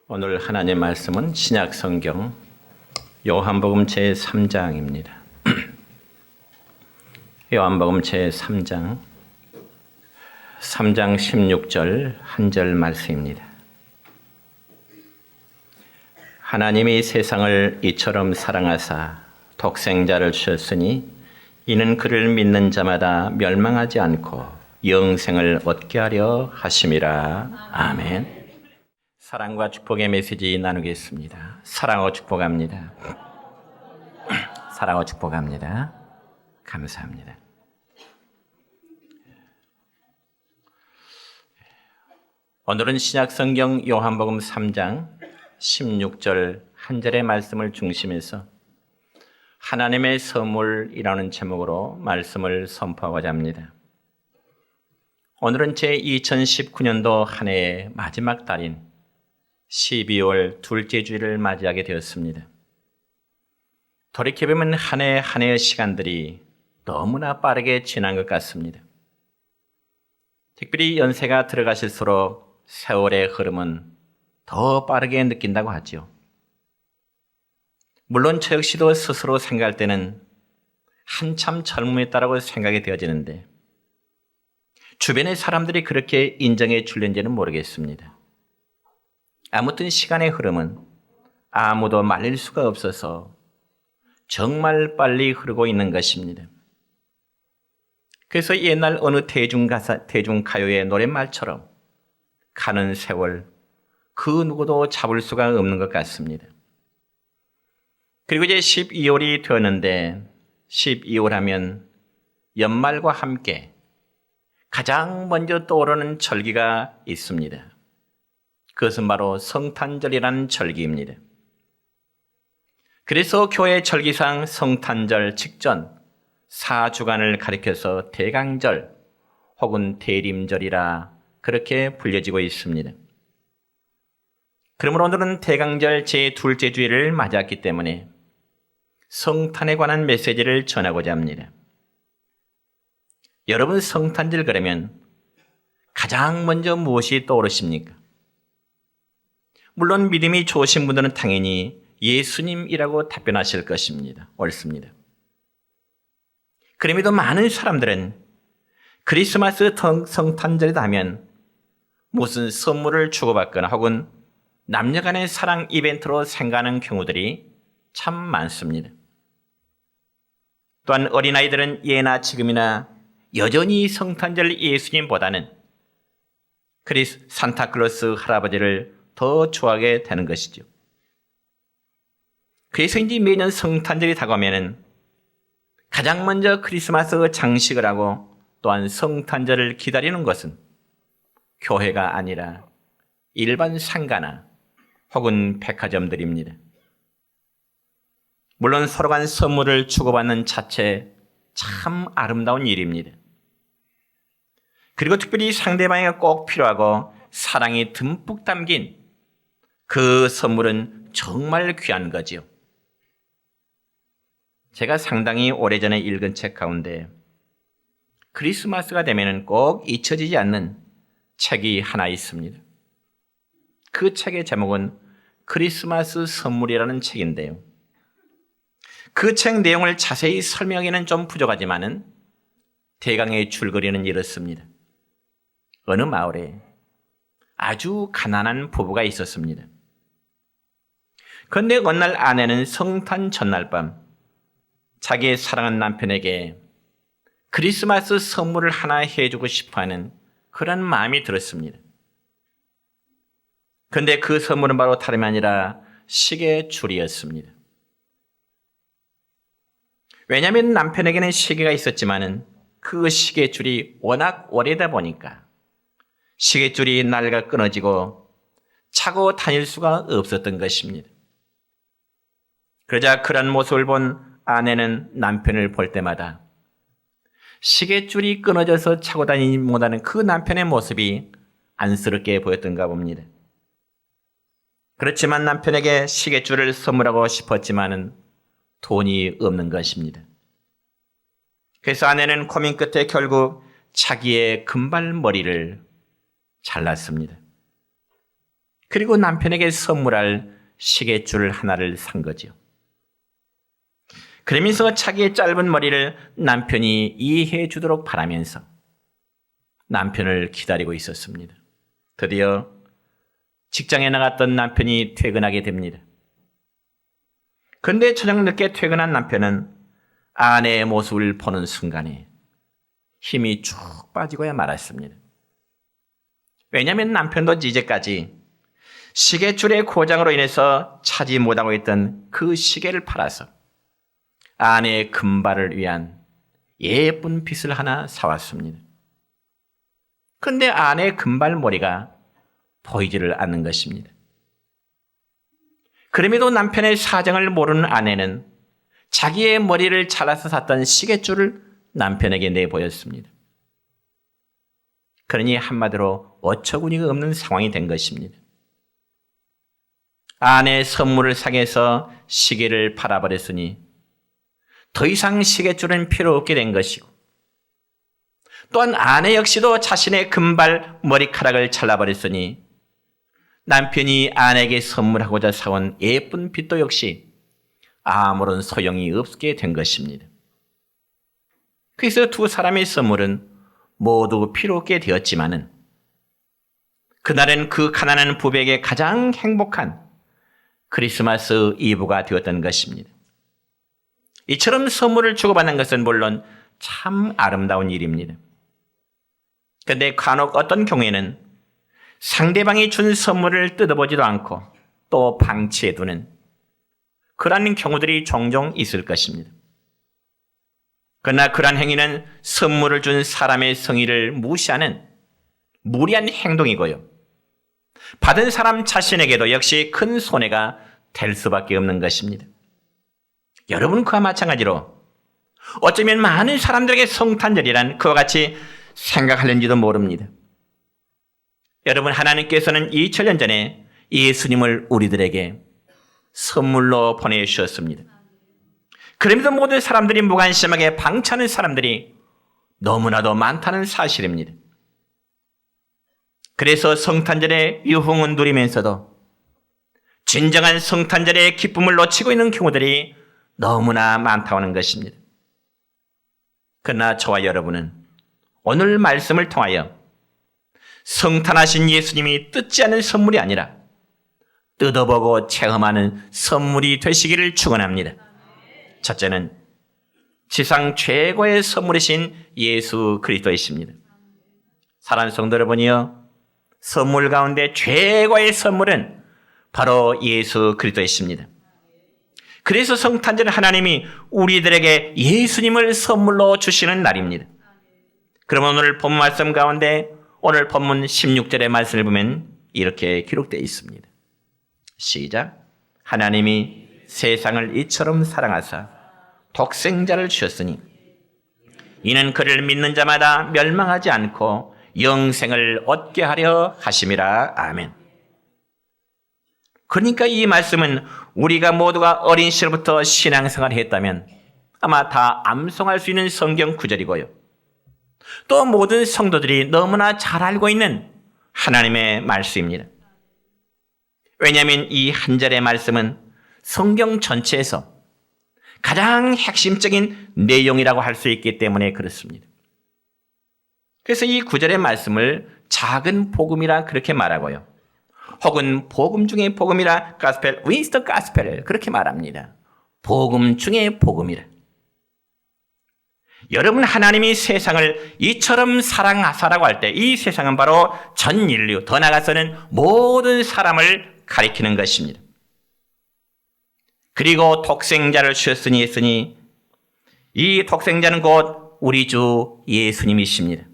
오늘 하나님의 말씀은 신약 성경 요한복음 제3장입니다. 요한복음 제3장 3장 16절 한 절 말씀입니다. 하나님이 세상을 이처럼 사랑하사 독생자를 주셨으니 이는 그를 믿는 자마다 멸망하지 않고 영생을 얻게 하려 하심이라. 아멘. 사랑과 축복의 메시지 나누겠습니다. 사랑하고 축복합니다. 사랑하고 축복합니다. 감사합니다. 오늘은 신약성경 요한복음 3장 16절 한 절의 말씀을 중심해서 하나님의 선물이라는 제목으로 말씀을 선포하고자 합니다. 오늘은 제 2019년도 한 해의 마지막 달인 12월 둘째 주일을 맞이하게 되었습니다. 돌이켜보면 한 해 한 해의 시간들이 너무나 빠르게 지난 것 같습니다. 특별히 연세가 들어가실수록 세월의 흐름은 더 빠르게 느낀다고 하죠. 물론 저 역시도 스스로 생각할 때는 한참 젊음이었다고 생각이 되어지는데 주변의 사람들이 그렇게 인정해 줄는지는 모르겠습니다. 아무튼 시간의 흐름은 아무도 말릴 수가 없어서 정말 빨리 흐르고 있는 것입니다. 그래서 옛날 어느 대중가요의 노랫말처럼 가는 세월 그 누구도 잡을 수가 없는 것 같습니다. 그리고 이제 12월이 되었는데 12월 하면 연말과 함께 가장 먼저 떠오르는 절기가 있습니다. 그것은 바로 성탄절이라는 절기입니다. 그래서 교회 절기상 성탄절 직전 4주간을 가리켜서 대강절 혹은 대림절이라 그렇게 불려지고 있습니다. 그러므로 오늘은 대강절 제2째 주일을 맞았기 때문에 성탄에 관한 메시지를 전하고자 합니다. 여러분 성탄절 그러면 가장 먼저 무엇이 떠오르십니까? 물론 믿음이 좋으신 분들은 당연히 예수님이라고 답변하실 것입니다. 옳습니다. 그럼에도 많은 사람들은 크리스마스 성탄절이다 하면 무슨 선물을 주고받거나 혹은 남녀간의 사랑 이벤트로 생각하는 경우들이 참 많습니다. 또한 어린아이들은 예나 지금이나 여전히 성탄절 예수님보다는 산타클로스 할아버지를 더 좋아하게 되는 것이죠. 그래서인지 매년 성탄절이 다가오면 가장 먼저 크리스마스 장식을 하고 또한 성탄절을 기다리는 것은 교회가 아니라 일반 상가나 혹은 백화점들입니다. 물론 서로 간 선물을 주고받는 자체 참 아름다운 일입니다. 그리고 특별히 상대방에게 꼭 필요하고 사랑이 듬뿍 담긴 그 선물은 정말 귀한 거지요. 제가 상당히 오래전에 읽은 책 가운데 크리스마스가 되면 꼭 잊혀지지 않는 책이 하나 있습니다. 그 책의 제목은 크리스마스 선물이라는 책인데요. 그 책 내용을 자세히 설명하기는 좀 부족하지만은 대강의 줄거리는 이렇습니다. 어느 마을에 아주 가난한 부부가 있었습니다. 그런데 어느 날 아내는 성탄 전날 밤 자기의 사랑하는 남편에게 크리스마스 선물을 하나 해주고 싶어하는 그런 마음이 들었습니다. 그런데 그 선물은 바로 다름이 아니라 시계줄이었습니다. 왜냐하면 남편에게는 시계가 있었지만은 그 시계줄이 워낙 오래다 보니까 시계줄이 낡아 끊어지고 차고 다닐 수가 없었던 것입니다. 그러자 그런 모습을 본 아내는 남편을 볼 때마다 시계줄이 끊어져서 차고 다니지 못하는 그 남편의 모습이 안쓰럽게 보였던가 봅니다. 그렇지만 남편에게 시계줄을 선물하고 싶었지만은 돈이 없는 것입니다. 그래서 아내는 고민 끝에 결국 자기의 금발머리를 잘랐습니다. 그리고 남편에게 선물할 시계줄 하나를 산 거죠. 그러면서 자기의 짧은 머리를 남편이 이해해 주도록 바라면서 남편을 기다리고 있었습니다. 드디어 직장에 나갔던 남편이 퇴근하게 됩니다. 그런데 저녁 늦게 퇴근한 남편은 아내의 모습을 보는 순간에 힘이 쭉 빠지고야 말았습니다. 왜냐하면 남편도 이제까지 시계줄의 고장으로 인해서 차지 못하고 있던 그 시계를 팔아서 아내의 금발을 위한 예쁜 빗을 하나 사왔습니다. 그런데 아내의 금발머리가 보이지를 않는 것입니다. 그럼에도 남편의 사정을 모르는 아내는 자기의 머리를 잘라서 샀던 시계줄을 남편에게 내보였습니다. 그러니 한마디로 어처구니가 없는 상황이 된 것입니다. 아내의 선물을 상해서 시계를 팔아버렸으니 더 이상 시계줄은 필요 없게 된 것이고, 또한 아내 역시도 자신의 금발 머리카락을 잘라버렸으니 남편이 아내에게 선물하고자 사온 예쁜 빗도 역시 아무런 소용이 없게 된 것입니다. 그래서 두 사람의 선물은 모두 필요 없게 되었지만은 그날은 그 가난한 부부에게 가장 행복한 크리스마스 이브가 되었던 것입니다. 이처럼 선물을 주고받는 것은 물론 참 아름다운 일입니다. 그런데 간혹 어떤 경우에는 상대방이 준 선물을 뜯어보지도 않고 또 방치해두는 그러한 경우들이 종종 있을 것입니다. 그러나 그러한 행위는 선물을 준 사람의 성의를 무시하는 무리한 행동이고요. 받은 사람 자신에게도 역시 큰 손해가 될 수밖에 없는 것입니다. 여러분 그와 마찬가지로 어쩌면 많은 사람들에게 성탄절이란 그와 같이 생각하는지도 모릅니다. 여러분 하나님께서는 2000년 전에 예수님을 우리들에게 선물로 보내주셨습니다. 그럼에도 모든 사람들이 무관심하게 방치하는 사람들이 너무나도 많다는 사실입니다. 그래서 성탄절의 유흥은 누리면서도 진정한 성탄절의 기쁨을 놓치고 있는 경우들이 너무나 많다고 하는 것입니다. 그러나 저와 여러분은 오늘 말씀을 통하여 성탄하신 예수님이 뜯지 않은 선물이 아니라 뜯어보고 체험하는 선물이 되시기를 축원합니다. 첫째는 지상 최고의 선물이신 예수 그리스도이십니다. 사랑하는 성도 여러분이요, 선물 가운데 최고의 선물은 바로 예수 그리스도이십니다. 그래서 성탄절은 하나님이 우리들에게 예수님을 선물로 주시는 날입니다. 그러면 오늘 본문 말씀 가운데 오늘 본문 16절의 말씀을 보면 이렇게 기록되어 있습니다. 시작. 하나님이 세상을 이처럼 사랑하사 독생자를 주셨으니 이는 그를 믿는 자마다 멸망하지 않고 영생을 얻게 하려 하심이라. 아멘. 그러니까 이 말씀은 우리가 모두가 어린 시절부터 신앙생활을 했다면 아마 다 암송할 수 있는 성경 구절이고요. 또 모든 성도들이 너무나 잘 알고 있는 하나님의 말씀입니다. 왜냐하면 이 한 절의 말씀은 성경 전체에서 가장 핵심적인 내용이라고 할 수 있기 때문에 그렇습니다. 그래서 이 구절의 말씀을 작은 복음이라 그렇게 말하고요. 혹은 복음 중에 복음이라 가스펠, 윈스터 가스펠 그렇게 말합니다. 복음 중에 복음이라. 여러분 하나님이 세상을 이처럼 사랑하사라고 할 때 이 세상은 바로 전 인류, 더 나아가서는 모든 사람을 가리키는 것입니다. 그리고 독생자를 주셨으니 했으니 이 독생자는 곧 우리 주 예수님이십니다.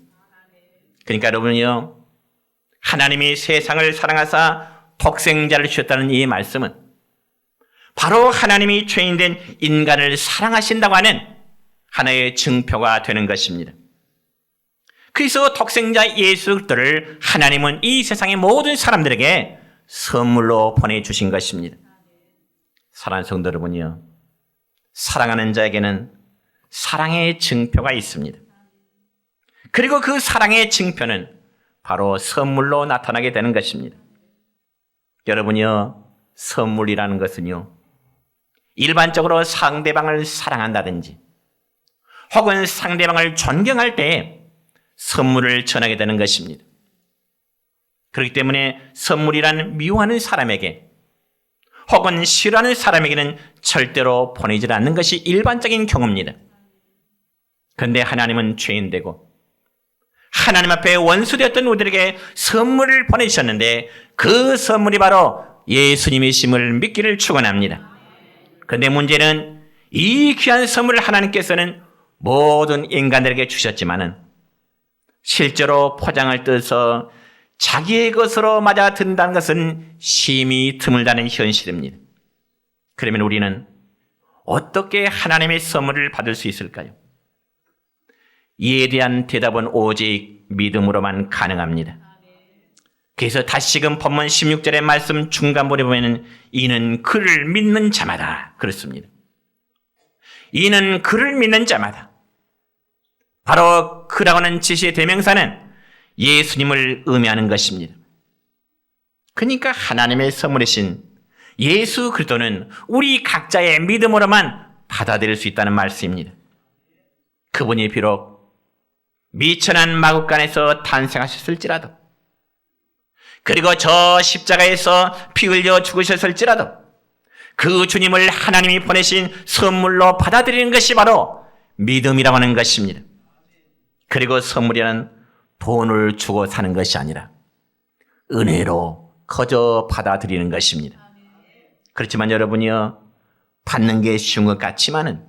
그러니까 여러분요, 하나님이 세상을 사랑하사 독생자를 주셨다는 이 말씀은 바로 하나님이 죄인된 인간을 사랑하신다고 하는 하나의 증표가 되는 것입니다. 그래서 독생자 예수 그리스도를 하나님은 이 세상의 모든 사람들에게 선물로 보내주신 것입니다. 사랑하는 성도 여러분이요, 사랑하는 자에게는 사랑의 증표가 있습니다. 그리고 그 사랑의 증표는 바로 선물로 나타나게 되는 것입니다. 여러분이요, 선물이라는 것은요, 일반적으로 상대방을 사랑한다든지 혹은 상대방을 존경할 때 선물을 전하게 되는 것입니다. 그렇기 때문에 선물이란 미워하는 사람에게 혹은 싫어하는 사람에게는 절대로 보내지 않는 것이 일반적인 경우입니다. 그런데 하나님은 죄인되고 하나님 앞에 원수되었던 우리들에게 선물을 보내주셨는데 그 선물이 바로 예수님이심을 믿기를 축원합니다. 그런데 문제는 이 귀한 선물을 하나님께서는 모든 인간들에게 주셨지만은 실제로 포장을 뜯어서 자기의 것으로 맞아 든다는 것은 심히 드물다는 현실입니다. 그러면 우리는 어떻게 하나님의 선물을 받을 수 있을까요? 이에 대한 대답은 오직 믿음으로만 가능합니다. 그래서 다시금 본문 16절의 말씀 중간부에 보면 이는 그를 믿는 자마다 그렇습니다. 이는 그를 믿는 자마다. 바로 그라고 하는 지시의 대명사는 예수님을 의미하는 것입니다. 그러니까 하나님의 선물이신 예수 그리스도는 우리 각자의 믿음으로만 받아들일 수 있다는 말씀입니다. 그분이 비록 미천한 마국간에서 탄생하셨을지라도 그리고 저 십자가에서 피 흘려 죽으셨을지라도 그 주님을 하나님이 보내신 선물로 받아들이는 것이 바로 믿음이라고 하는 것입니다. 그리고 선물이란 돈을 주고 사는 것이 아니라 은혜로 거저 받아들이는 것입니다. 그렇지만 여러분이요, 받는 게 쉬운 것 같지만은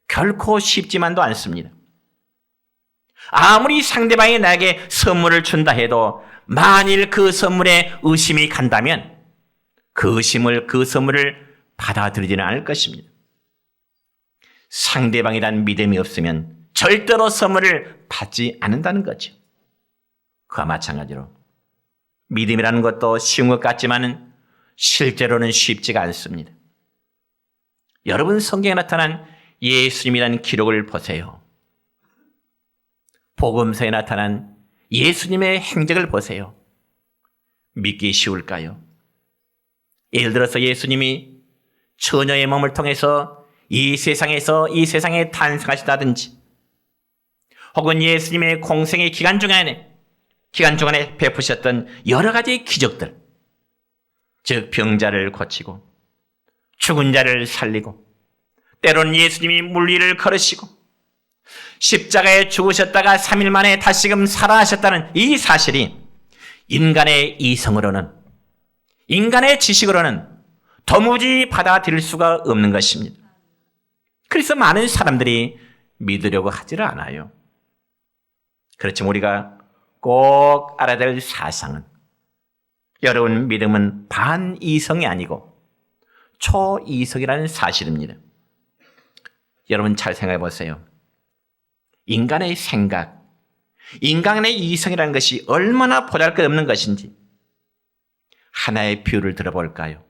결코 쉽지만도 않습니다. 아무리 상대방이 나에게 선물을 준다 해도 만일 그 선물에 의심이 간다면 그 선물을 받아들이지는 않을 것입니다. 상대방이란 믿음이 없으면 절대로 선물을 받지 않는다는 거죠. 그와 마찬가지로 믿음이라는 것도 쉬운 것 같지만은 실제로는 쉽지가 않습니다. 여러분 성경에 나타난 예수님이라는 기록을 보세요. 복음서에 나타난 예수님의 행적을 보세요. 믿기 쉬울까요? 예를 들어서 예수님이 처녀의 몸을 통해서 이 세상에 탄생하시다든지 혹은 예수님의 공생의 기간 중간에 베푸셨던 여러 가지 기적들, 즉 병자를 고치고 죽은 자를 살리고 때로는 예수님이 물리를 걸으시고 십자가에 죽으셨다가 3일 만에 다시금 살아나셨다는 이 사실이 인간의 이성으로는 인간의 지식으로는 도무지 받아들일 수가 없는 것입니다. 그래서 많은 사람들이 믿으려고 하지를 않아요. 그렇지만 우리가 꼭 알아야 될 사상은 여러분 믿음은 반이성이 아니고 초이성이라는 사실입니다. 여러분 잘 생각해 보세요. 인간의 생각, 인간의 이성이라는 것이 얼마나 보잘것없는 것인지 하나의 비유를 들어볼까요?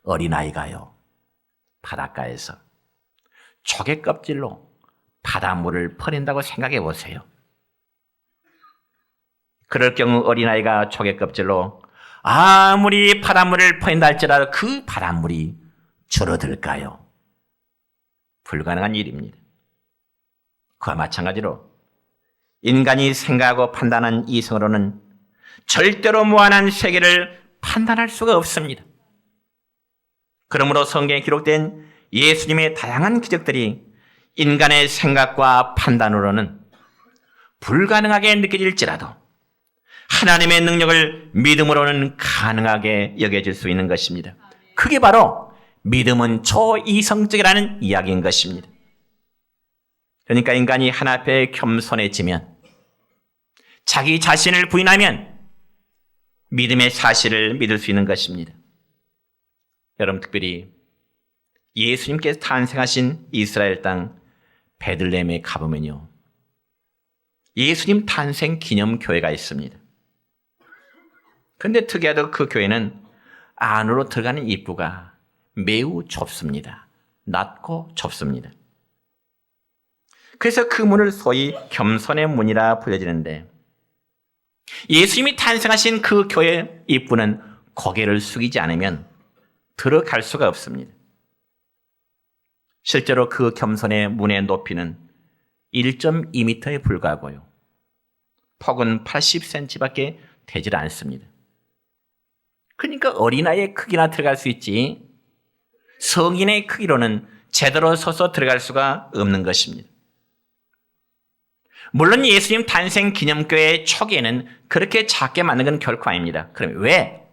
어린아이가요, 바닷가에서 조개 껍질로 바닷물을 퍼낸다고 생각해 보세요. 그럴 경우 어린아이가 조개 껍질로 아무리 바닷물을 퍼낸다 할지라도 그 바닷물이 줄어들까요? 불가능한 일입니다. 그와 마찬가지로 인간이 생각하고 판단한 이성으로는 절대로 무한한 세계를 판단할 수가 없습니다. 그러므로 성경에 기록된 예수님의 다양한 기적들이 인간의 생각과 판단으로는 불가능하게 느껴질지라도 하나님의 능력을 믿음으로는 가능하게 여겨질 수 있는 것입니다. 그게 바로 믿음은 초이성적이라는 이야기인 것입니다. 그러니까 인간이 하나 앞에 겸손해지면, 자기 자신을 부인하면 믿음의 사실을 믿을 수 있는 것입니다. 여러분 특별히 예수님께서 탄생하신 이스라엘 땅 베들레헴에 가보면요, 예수님 탄생 기념 교회가 있습니다. 그런데 특이하게도 그 교회는 안으로 들어가는 입구가 매우 좁습니다. 낮고 좁습니다. 그래서 그 문을 소위 겸손의 문이라 불려지는데 예수님이 탄생하신 그 교회 입구는 고개를 숙이지 않으면 들어갈 수가 없습니다. 실제로 그 겸손의 문의 높이는 1.2m에 불과하고요. 폭은 80cm밖에 되질 않습니다. 그러니까 어린아이의 크기나 들어갈 수 있지 성인의 크기로는 제대로 서서 들어갈 수가 없는 것입니다. 물론 예수님 탄생 기념교회 초기에는 그렇게 작게 만든 건 결코 아닙니다. 그럼 왜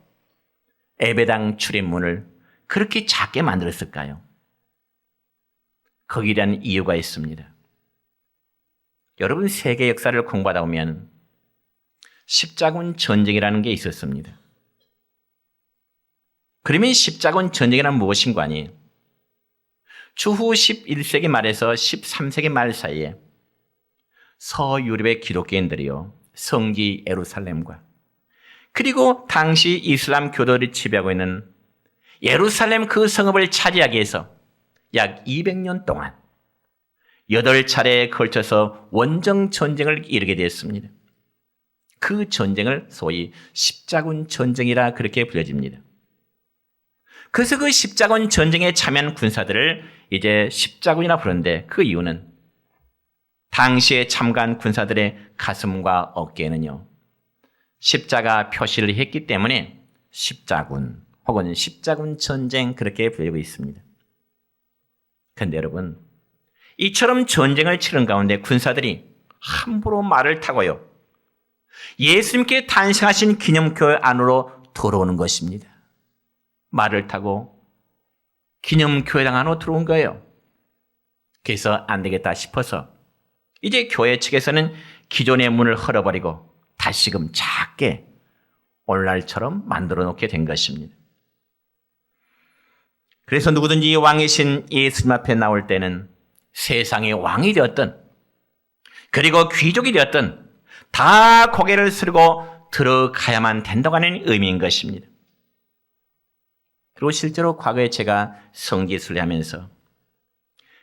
예배당 출입문을 그렇게 작게 만들었을까요? 거기에 대한 이유가 있습니다. 여러분 세계 역사를 공부하다 보면 십자군 전쟁이라는 게 있었습니다. 그러면 십자군 전쟁이란 무엇인가 하니 주후 11세기 말에서 13세기 말 사이에 서유럽의 기독교인들이요 성지 예루살렘과 그리고 당시 이슬람 교도들이 지배하고 있는 예루살렘 그 성읍을 차지하기 위해서 약 200년 동안 8차례에 걸쳐서 원정 전쟁을 이루게 되었습니다. 그 전쟁을 소위 십자군 전쟁이라 그렇게 불려집니다. 그래서 그 십자군 전쟁에 참여한 군사들을 이제 십자군이라 부르는데 그 이유는 당시에 참가한 군사들의 가슴과 어깨에는요 십자가 표시를 했기 때문에 십자군 혹은 십자군 전쟁 그렇게 불리고 있습니다. 그런데 여러분 이처럼 전쟁을 치른 가운데 군사들이 함부로 말을 타고요 예수님께 탄생하신 기념교회 안으로 들어오는 것입니다. 말을 타고 기념교회당 안으로 들어온 거예요. 그래서 안 되겠다 싶어서 이제 교회 측에서는 기존의 문을 헐어버리고 다시금 작게 오늘날처럼 만들어 놓게 된 것입니다. 그래서 누구든지 왕이신 예수님 앞에 나올 때는 세상의 왕이 되었든 그리고 귀족이 되었든 다 고개를 숙이고 들어가야만 된다고 하는 의미인 것입니다. 그리고 실제로 과거에 제가 성지순례 하면서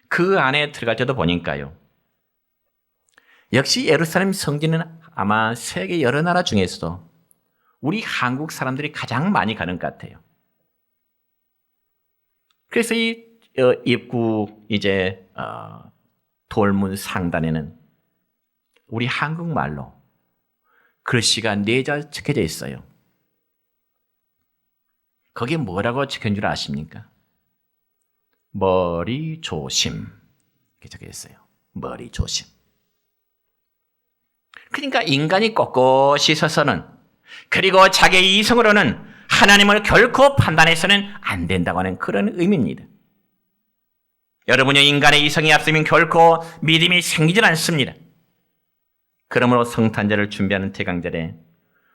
그 안에 들어갈 때도 보니까요. 역시 예루살렘 성지는 아마 세계 여러 나라 중에서도 우리 한국 사람들이 가장 많이 가는 것 같아요. 그래서 이 입구 이제 돌문 상단에는 우리 한국말로 글씨가 4자 적혀져 있어요. 거기에 뭐라고 적혀진 줄 아십니까? 머리 조심 이렇게 적혀 있어요. 머리 조심. 그러니까 인간이 꼿꼿이 서서는 그리고 자기의 이성으로는 하나님을 결코 판단해서는 안 된다고 하는 그런 의미입니다. 여러분의 인간의 이성이 앞서면 결코 믿음이 생기질 않습니다. 그러므로 성탄절을 준비하는 대강절에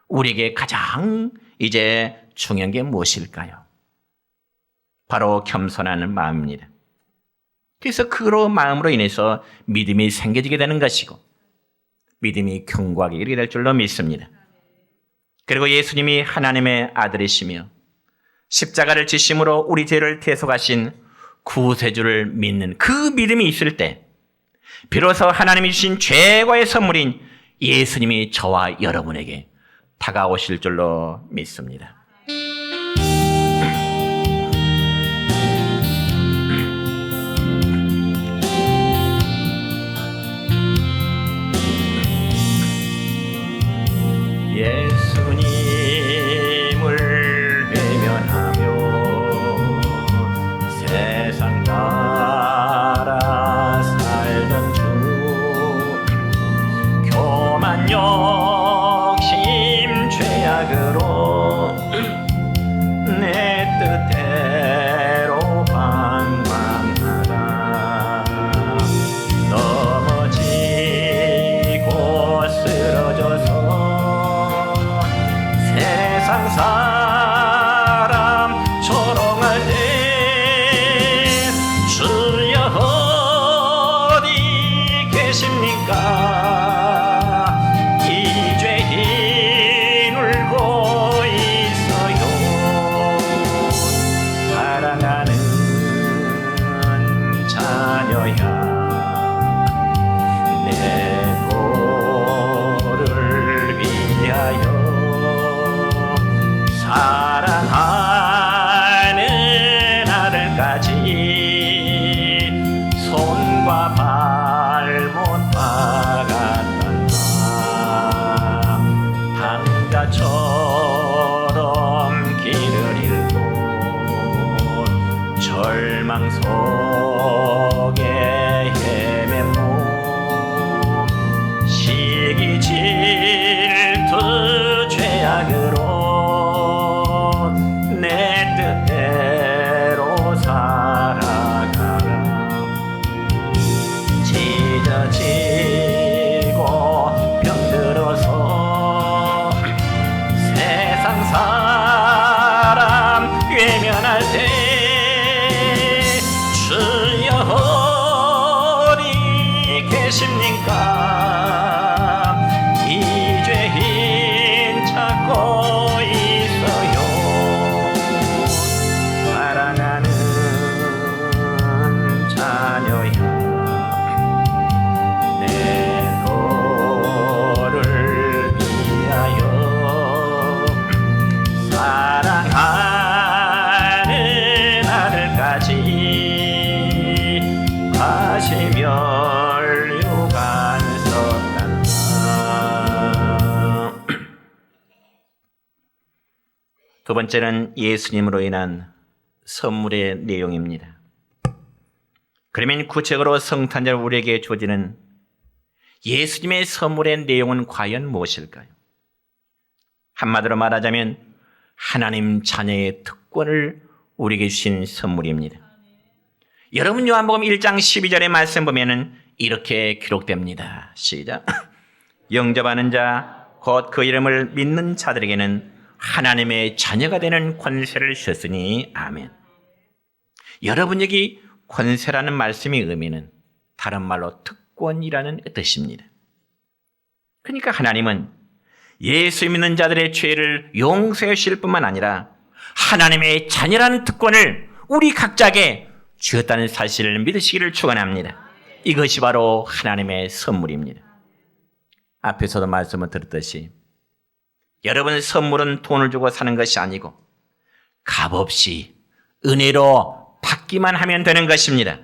우리에게 가장 이제 중요한 게 무엇일까요? 바로 겸손한 마음입니다. 그래서 그런 마음으로 인해서 믿음이 생겨지게 되는 것이고 믿음이 견고하게 이르게 될 줄로 믿습니다. 그리고 예수님이 하나님의 아들이시며 십자가를 지심으로 우리 죄를 대속하신 구세주를 믿는 그 믿음이 있을 때 비로소 하나님이 주신 최고의 선물인 예수님이 저와 여러분에게 다가오실 줄로 믿습니다. 예수님을 외면하며 세상 따라 살던 주 교만 욕심 죄악으로 내 뜻대로 방황하다 넘어지고 쓰러져서 세상 사람 조롱할 때 주여 어디 계십니까? 이 질투 죄악으로 내 뜻대로 살아가라. 찢어지고 병들어서 세상 사람 외면할 때 주여 어디 계십니까? 이 죄인 찾고 있어요. 사랑하는 자녀야, 내 너를 위하여 사랑하는 아들까지 과시멸류관 썼단다. 두 번째는 예수님으로 인한 선물의 내용입니다. 그러면 구체적으로 성탄절 우리에게 주어지는 예수님의 선물의 내용은 과연 무엇일까요? 한마디로 말하자면 하나님 자녀의 특권을 우리에게 주신 선물입니다. 여러분 요한복음 1장 12절의 말씀 보면은 이렇게 기록됩니다. 시작. 영접하는 자, 곧 그 이름을 믿는 자들에게는 하나님의 자녀가 되는 권세를 주셨으니 아멘. 여러분 여기 권세라는 말씀의 의미는 다른 말로 특권이라는 뜻입니다. 그러니까 하나님은 예수 믿는 자들의 죄를 용서해 주실 뿐만 아니라 하나님의 자녀라는 특권을 우리 각자에게 주었다는 사실을 믿으시기를 축원합니다. 이것이 바로 하나님의 선물입니다. 앞에서도 말씀을 드렸듯이 여러분 선물은 돈을 주고 사는 것이 아니고 값없이 은혜로 받기만 하면 되는 것입니다.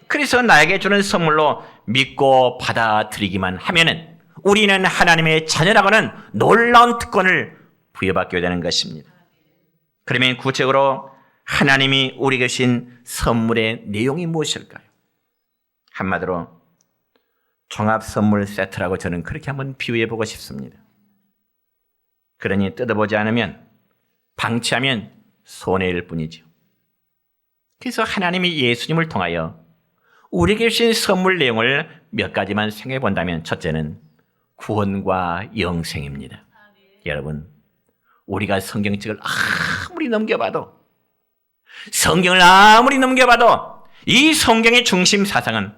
그래서 나에게 주는 선물로 믿고 받아들이기만 하면은 우리는 하나님의 자녀라고는 놀라운 특권을 부여받게 되는 것입니다. 그러면 구체적으로 하나님이 우리에게 주신 선물의 내용이 무엇일까요? 한마디로 종합 선물 세트라고 저는 그렇게 한번 비유해 보고 싶습니다. 그러니 뜯어보지 않으면 방치하면 손해일 뿐이죠. 그래서 하나님이 예수님을 통하여 우리에게 주신 선물 내용을 몇 가지만 생각해 본다면 첫째는 구원과 영생입니다. 여러분 우리가 성경책을 아무리 넘겨봐도 이 성경의 중심 사상은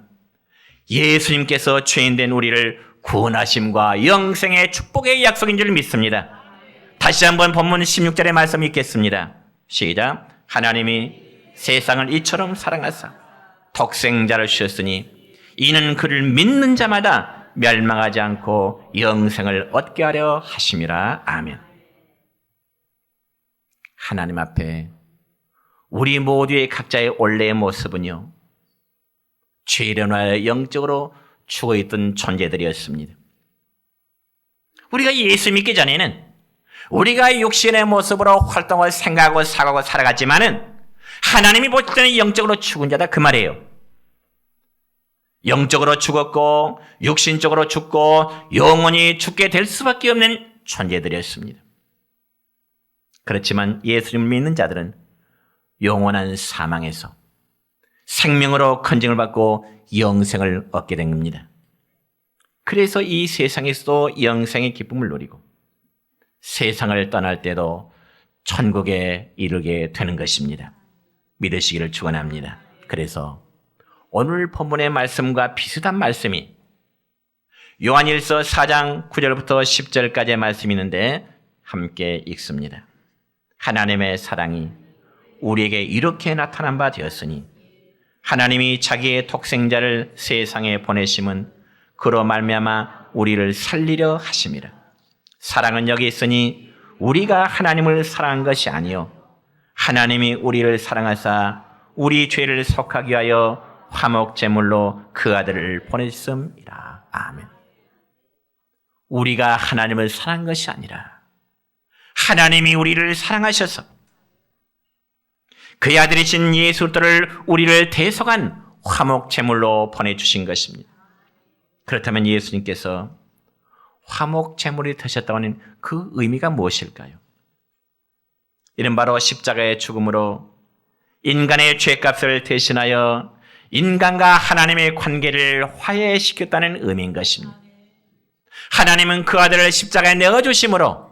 예수님께서 죄인된 우리를 구원하심과 영생의 축복의 약속인 줄 믿습니다. 다시 한번 본문 16절의 말씀 읽겠습니다. 시작. 하나님이 세상을 이처럼 사랑하사 독생자를 주셨으니 이는 그를 믿는 자마다 멸망하지 않고 영생을 얻게 하려 하심이라. 아멘. 하나님 앞에 우리 모두의 각자의 원래의 모습은요, 죄로 인하여 영적으로 죽어있던 존재들이었습니다. 우리가 예수 믿기 전에는 우리가 육신의 모습으로 활동을 생각하고 사고하고 살아갔지만은 하나님이 보실 때는 영적으로 죽은 자다 그 말이에요. 영적으로 죽었고 육신적으로 죽고 영원히 죽게 될 수밖에 없는 존재들이었습니다. 그렇지만 예수님을 믿는 자들은 영원한 사망에서 생명으로 건증을 받고 영생을 얻게 된 겁니다. 그래서 이 세상에서도 영생의 기쁨을 누리고 세상을 떠날 때도 천국에 이르게 되는 것입니다. 믿으시기를 축원합니다. 그래서 오늘 본문의 말씀과 비슷한 말씀이 요한일서 4장 9절부터 10절까지의 말씀이 있는데 함께 읽습니다. 하나님의 사랑이 우리에게 이렇게 나타난 바 되었으니 하나님이 자기의 독생자를 세상에 보내심은 그로 말미암아 우리를 살리려 하심이라. 사랑은 여기 있으니 우리가 하나님을 사랑한 것이 아니요 하나님이 우리를 사랑하사 우리 죄를 속하기 위하여 화목 제물로 그 아들을 보내셨음이라. 아멘. 우리가 하나님을 사랑한 것이 아니라 하나님이 우리를 사랑하셔서 그의 아들이신 예수 그리스도를 우리를 대속한 화목 제물로 보내주신 것입니다. 그렇다면 예수님께서 화목 제물이 되셨다고 하는 그 의미가 무엇일까요? 이는 바로 십자가의 죽음으로 인간의 죄값을 대신하여 인간과 하나님의 관계를 화해시켰다는 의미인 것입니다. 하나님은 그 아들을 십자가에 내어주심으로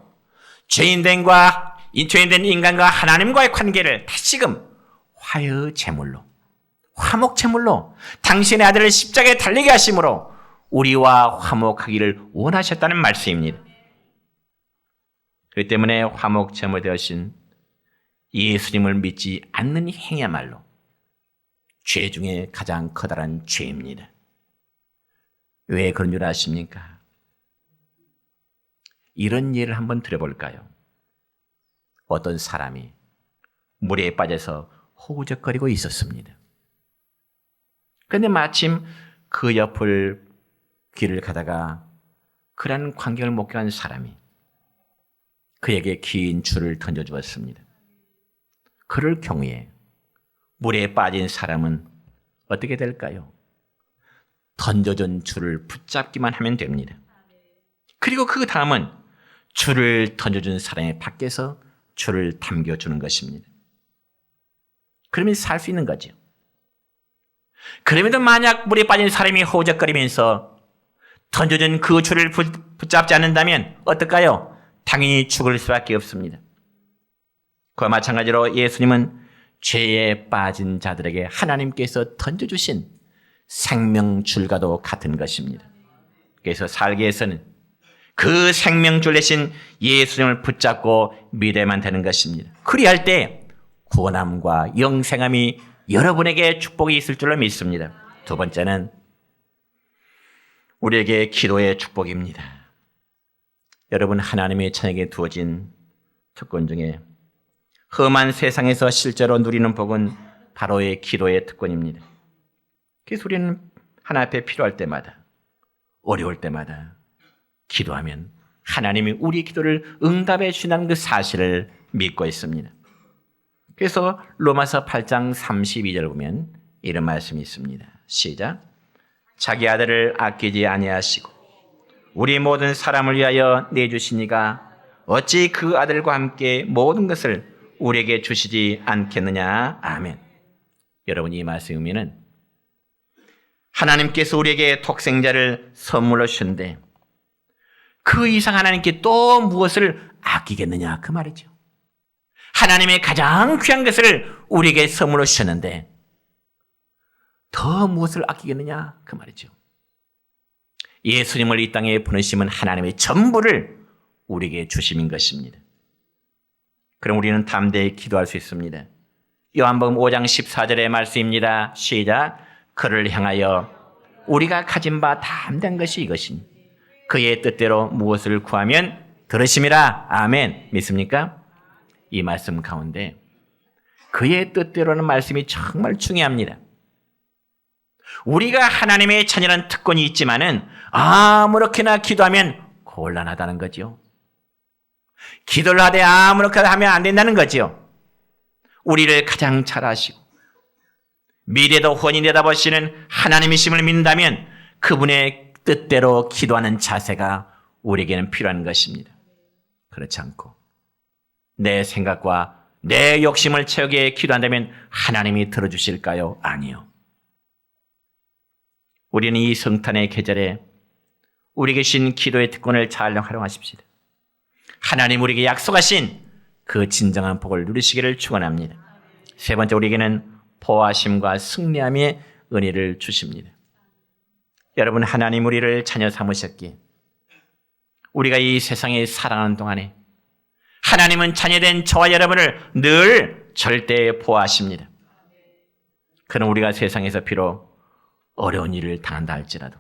죄인된 인간과 하나님과의 관계를 다시금 화해 제물로, 화목 제물로 당신의 아들을 십자가에 달리게 하심으로 우리와 화목하기를 원하셨다는 말씀입니다. 그렇기 때문에 화목 제물 되신 예수님을 믿지 않는 행위야말로 죄 중에 가장 커다란 죄입니다. 왜 그런 줄 아십니까? 이런 예를 한번 들어볼까요? 어떤 사람이 물에 빠져서 허우적거리고 있었습니다. 그런데 마침 그 옆을 길을 가다가 그러한 광경을 목격한 사람이 그에게 긴 줄을 던져주었습니다. 그럴 경우에 물에 빠진 사람은 어떻게 될까요? 던져준 줄을 붙잡기만 하면 됩니다. 그리고 그 다음은 줄을 던져준 사람의 밖에서 줄을 당겨주는 것입니다. 그러면 살 수 있는 거죠. 그럼에도 만약 물에 빠진 사람이 허우적거리면서 던져준 그 줄을 붙잡지 않는다면 어떨까요? 당연히 죽을 수밖에 없습니다. 그와 마찬가지로 예수님은 죄에 빠진 자들에게 하나님께서 던져주신 생명줄과도 같은 것입니다. 그래서 살기 위해서는 그 생명줄 대신 예수님을 붙잡고 믿어야만 되는 것입니다. 그리할 때 구원함과 영생함이 여러분에게 축복이 있을 줄로 믿습니다. 두 번째는 우리에게 기도의 축복입니다. 여러분, 하나님의 자녀에게 두어진 특권 중에 험한 세상에서 실제로 누리는 복은 바로의 기도의 특권입니다. 그래서 우리는 하나님 앞에 필요할 때마다, 어려울 때마다 기도하면 하나님이 우리 기도를 응답해 주신다는 그 사실을 믿고 있습니다. 그래서 로마서 8장 32절 보면 이런 말씀이 있습니다. 시작. 자기 아들을 아끼지 아니하시고 우리 모든 사람을 위하여 내주시니가 어찌 그 아들과 함께 모든 것을 우리에게 주시지 않겠느냐. 아멘. 여러분, 이 말씀이면 하나님께서 우리에게 독생자를 선물로 주셨는데 그 이상 하나님께 또 무엇을 아끼겠느냐 그 말이죠. 하나님의 가장 귀한 것을 우리에게 선물로 주셨는데 더 무엇을 아끼겠느냐 그 말이죠. 예수님을 이 땅에 보내심은 하나님의 전부를 우리에게 주심인 것입니다. 그럼 우리는 담대히 기도할 수 있습니다. 요한복음 5장 14절의 말씀입니다. 시작. 그를 향하여 우리가 가진 바 담대한 것이 이것이니 그의 뜻대로 무엇을 구하면 들으심이라. 아멘. 믿습니까? 이 말씀 가운데 그의 뜻대로는 말씀이 정말 중요합니다. 우리가 하나님의 자녀라는 특권이 있지만은 아무렇게나 기도하면 곤란하다는 거죠. 기도를 하되 아무렇게나 하면 안 된다는 거죠. 우리를 가장 잘 아시고 미래도 훤히 내다보시는 하나님이심을 믿는다면 그분의 뜻대로 기도하는 자세가 우리에게는 필요한 것입니다. 그렇지 않고 내 생각과 내 욕심을 채우기 위해 기도한다면 하나님이 들어주실까요? 아니요. 우리는 이 성탄의 계절에 우리에게 주신 기도의 특권을 잘 활용하십시다. 하나님 우리에게 약속하신 그 진정한 복을 누리시기를 축원합니다. 세 번째, 우리에게는 보호하심과 승리함의 은혜를 주십니다. 여러분, 하나님 우리를 자녀 삼으셨기에 우리가 이 세상에 살아가는 동안에 하나님은 자녀된 저와 여러분을 늘 절대 보호하십니다. 그럼 우리가 세상에서 비록 어려운 일을 당한다 할지라도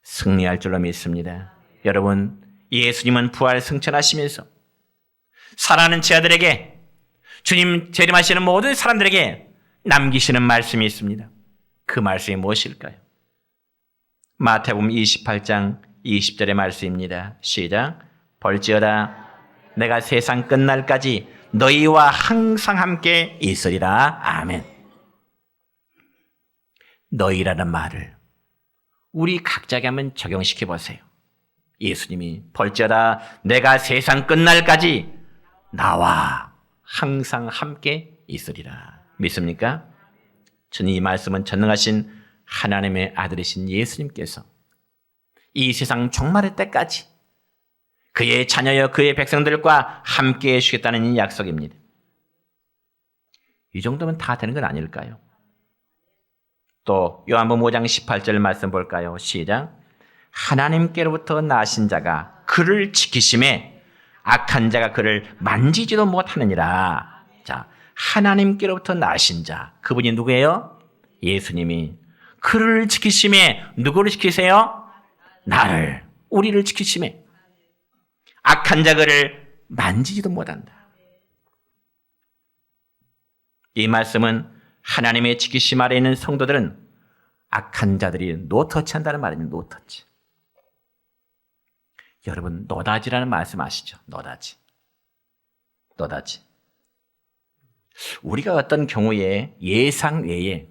승리할 줄로 믿습니다. 여러분, 예수님은 부활 승천하시면서 살아가는 제 아들에게 주님 재림하시는 모든 사람들에게 남기시는 말씀이 있습니다. 그 말씀이 무엇일까요? 마태복음 28장 20절의 말씀입니다. 시작. 벌지어다 내가 세상 끝날까지 너희와 항상 함께 있으리라. 아멘. 너희라는 말을 우리 각자에게 한번 적용시켜 보세요. 예수님이 볼지어다 내가 세상 끝날까지 나와 항상 함께 있으리라. 믿습니까? 저는 이 말씀은 전능하신 하나님의 아들이신 예수님께서 이 세상 종말의 때까지 그의 자녀여 그의 백성들과 함께 해주겠다는 이 약속입니다. 이 정도면 다 되는 건 아닐까요? 또 요한복음 5장 18절 말씀 볼까요? 시작. 하나님께로부터 나신 자가 그를 지키심에 악한 자가 그를 만지지도 못하느니라. 자, 하나님께로부터 나신 자, 그분이 누구예요? 예수님이 그를 지키심에 누구를 지키세요? 나를, 우리를 지키심에 악한 자 그를 만지지도 못한다. 이 말씀은 하나님의 지키심 아래 있는 성도들은 악한 자들이 노터치한다는 말입니다. 노터치. 여러분 노다지라는 말씀 아시죠? 노다지. 우리가 어떤 경우에 예상 외에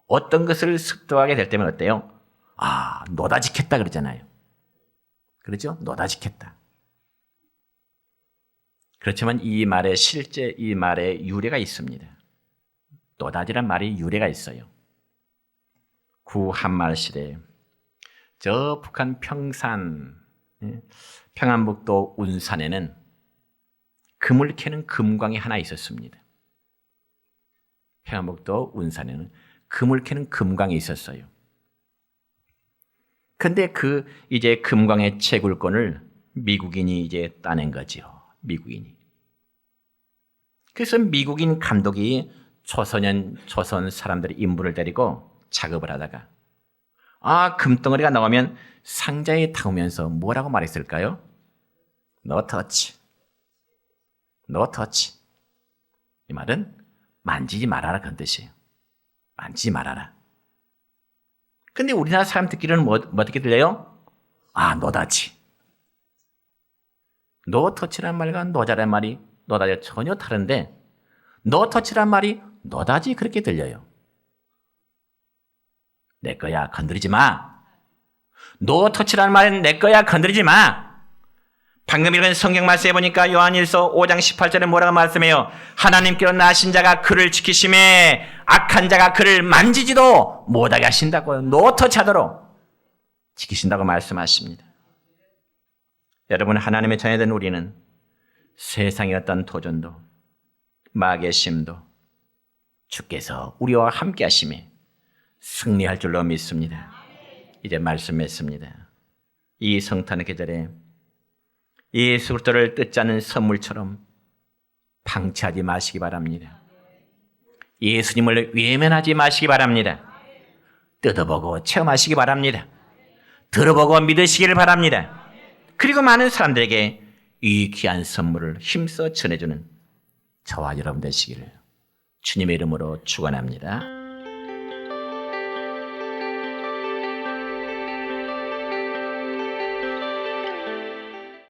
어떤 것을 습도하게 될 때면 어때요? 아, 노다지겠다 그러잖아요. 그렇죠? 노다지겠다. 그렇지만 이 말에 실제 이 말에 유래가 있습니다. 노다지란 말이 유래가 있어요. 구 한말실에 저 북한 평안북도 운산에는 금을 캐는 금광이 하나 있었습니다. 평안북도 운산에는 금을 캐는 금광이 있었어요. 근데 이제 금광의 채굴권을 미국인이 이제 따낸 거죠. 미국인이. 그래서 미국인 감독이 조선 사람들의 인부를 데리고 작업을 하다가 금덩어리가 나오면 상자에 담으면서 뭐라고 말했을까요? No touch. No touch. 이 말은 만지지 말아라 그런 뜻이에요. 만지지 말아라. 근데 우리나라 사람 듣기로는 어떻게 들려요? 노다지. No touch란 말과 노자란 말이 노다지가 전혀 다른데 No touch란 말이 노다지 그렇게 들려요. 내 거야 건드리지 마. No touch라는 말은 내 거야 건드리지 마. 방금 읽은 성경 말씀해 보니까 요한일서 5장 18절에 뭐라고 말씀해요? 하나님께로 나신 자가 그를 지키심에 악한 자가 그를 만지지도 못하게 하신다고요. No touch 하도록 지키신다고 말씀하십니다. 여러분 하나님의 자녀된 우리는 세상의 어떤 도전도 마귀의 심도 주께서 우리와 함께 하심에 승리할 줄로 믿습니다. 이제 말씀했습니다. 이 성탄의 계절에 예수 그리스도를 뜻지 않은 선물처럼 방치하지 마시기 바랍니다. 예수님을 외면하지 마시기 바랍니다. 뜯어보고 체험하시기 바랍니다. 들어보고 믿으시기를 바랍니다. 그리고 많은 사람들에게 이 귀한 선물을 힘써 전해주는 저와 여러분 되시기를 주님의 이름으로 축원합니다.